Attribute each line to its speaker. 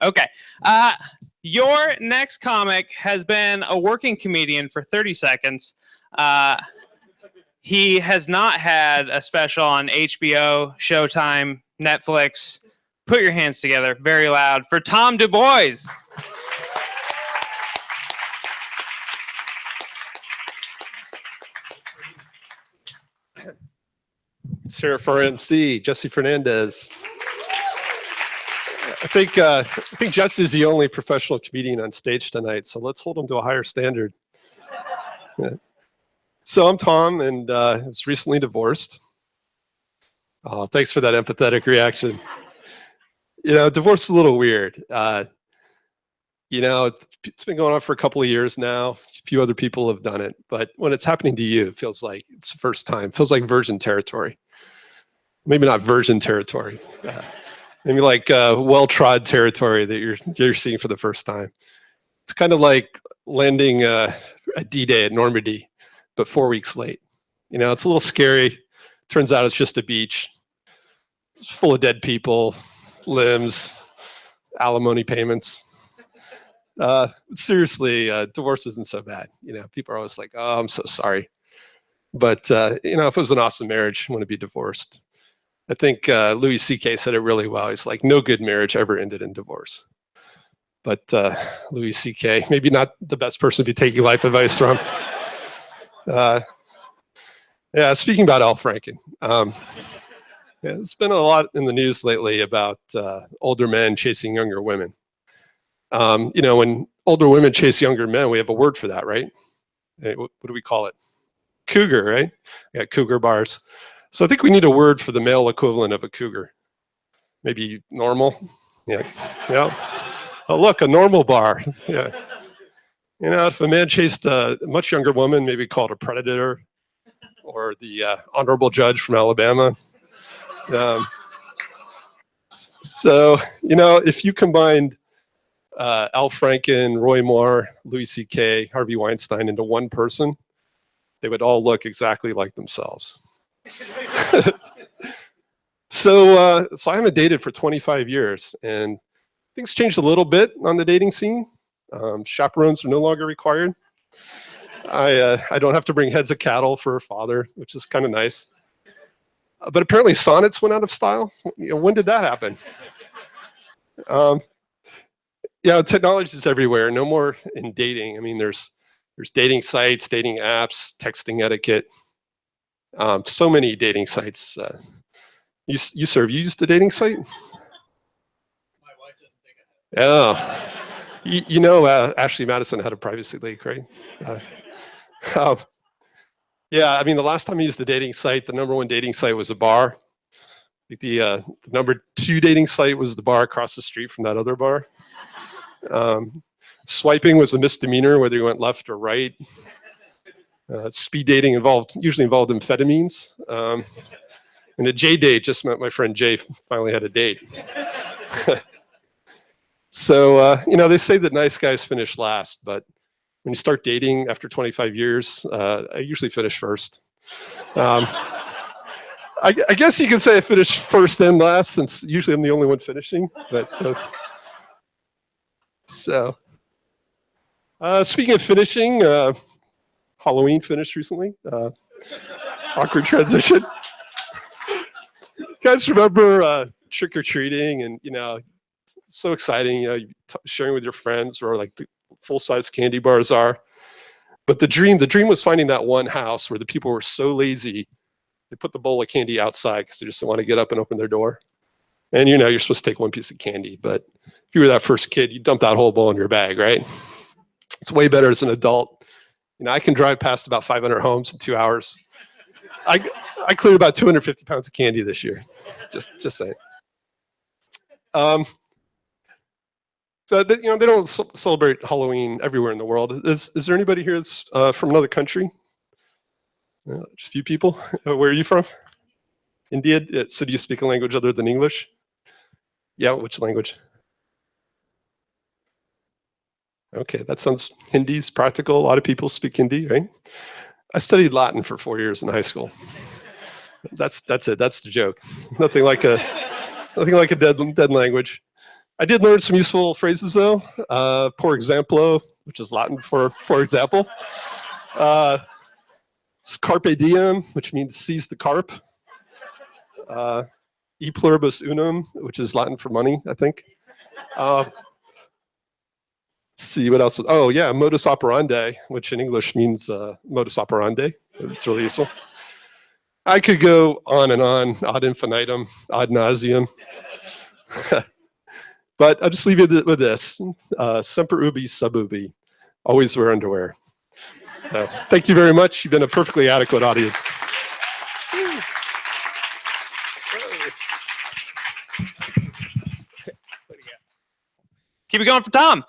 Speaker 1: Okay. Your next comic has been a working comedian for 30 seconds. He has not had a special on HBO, Showtime, Netflix. Put your hands together very loud for Tom Du Bois.
Speaker 2: Let's hear it for MC, Jesse Fernandez. I think Jesse is the only professional comedian on stage tonight, so let's hold him to a higher standard. Yeah. So I'm Tom, and I was recently divorced. Oh, thanks for that empathetic reaction. Divorce is a little weird. It's been going on for a couple of years now. A few other people have done it, but when it's happening to you, it feels like it's the first time. It feels like virgin territory. Maybe not virgin territory. Maybe like well-trod territory that you're seeing for the first time. It's kind of like landing a D-Day at Normandy, but 4 weeks late. It's a little scary. Turns out it's just a beach. It's full of dead people, limbs, alimony payments. Seriously, divorce isn't so bad. People are always like, "Oh, I'm so sorry," but if it was an awesome marriage, I want to be divorced. I think Louis C.K. said it really well. He's like, "No good marriage ever ended in divorce." But Louis C.K., maybe not the best person to be taking life advice from. Yeah, speaking about Al Franken. It's been a lot in the news lately about older men chasing younger women. When older women chase younger men, we have a word for that, right? Hey, what do we call it? Cougar, right? Yeah, cougar bars. So I think we need a word for the male equivalent of a cougar. Maybe normal. Yeah. Oh, look, a normal bar. Yeah. If a man chased a much younger woman, maybe called a predator, or the honorable judge from Alabama. So if you combined Al Franken, Roy Moore, Louis C.K., Harvey Weinstein into one person, they would all look exactly like themselves. So I haven't dated for 25 years, and things changed a little bit on the dating scene. Chaperones are no longer required. I don't have to bring heads of cattle for a father, which is kind of nice. But apparently sonnets went out of style. When did that happen? Technology is everywhere. No more in dating. I mean, there's dating sites, dating apps, texting etiquette. So many dating sites. You used the dating site?
Speaker 3: My wife doesn't think I
Speaker 2: have. Ashley Madison had a privacy leak, right? Yeah, I mean, the last time I used the dating site, the #1 dating site was a bar. The #2 dating site was the bar across the street from that other bar. Swiping was a misdemeanor, whether you went left or right. Speed dating usually involved amphetamines. And a J date just meant my friend Jay finally had a date. So, they say that nice guys finish last, but when you start dating after 25 years, I usually finish first. I guess you can say I finished first and last, since usually I'm the only one finishing. But so, speaking of finishing, Halloween finished recently. Awkward transition. You guys remember trick-or-treating, and it's so exciting, sharing with your friends, or like the full-size candy bars are. But the dream was finding that one house where the people were so lazy, they put the bowl of candy outside because they just didn't want to get up and open their door. And you're supposed to take one piece of candy, but if you were that first kid, you dump that whole bowl in your bag, right? It's way better as an adult. I can drive past about 500 homes in 2 hours. I cleared about 250 pounds of candy this year. Just saying. So they don't celebrate Halloween everywhere in the world. Is there anybody here that's from another country? Just a few people. Where are you from? India. So do you speak a language other than English? Yeah, which language? Okay, that sounds Hindi's practical. A lot of people speak Hindi, right? I studied Latin for 4 years in high school. That's it. That's the joke. Nothing like a dead language. I did learn some useful phrases though. Por exemplo, which is Latin for example. Carpe diem, which means seize the carp. E pluribus unum, which is Latin for money, I think. Let's see what else. Oh yeah, modus operandi, which in English means modus operandi. It's really useful. I could go on and on, ad infinitum, ad nauseum. But I'll just leave you with this. Semper ubi sub ubi. Always wear underwear. So, thank you very much. You've been a perfectly adequate audience.
Speaker 1: Keep it going for Tom.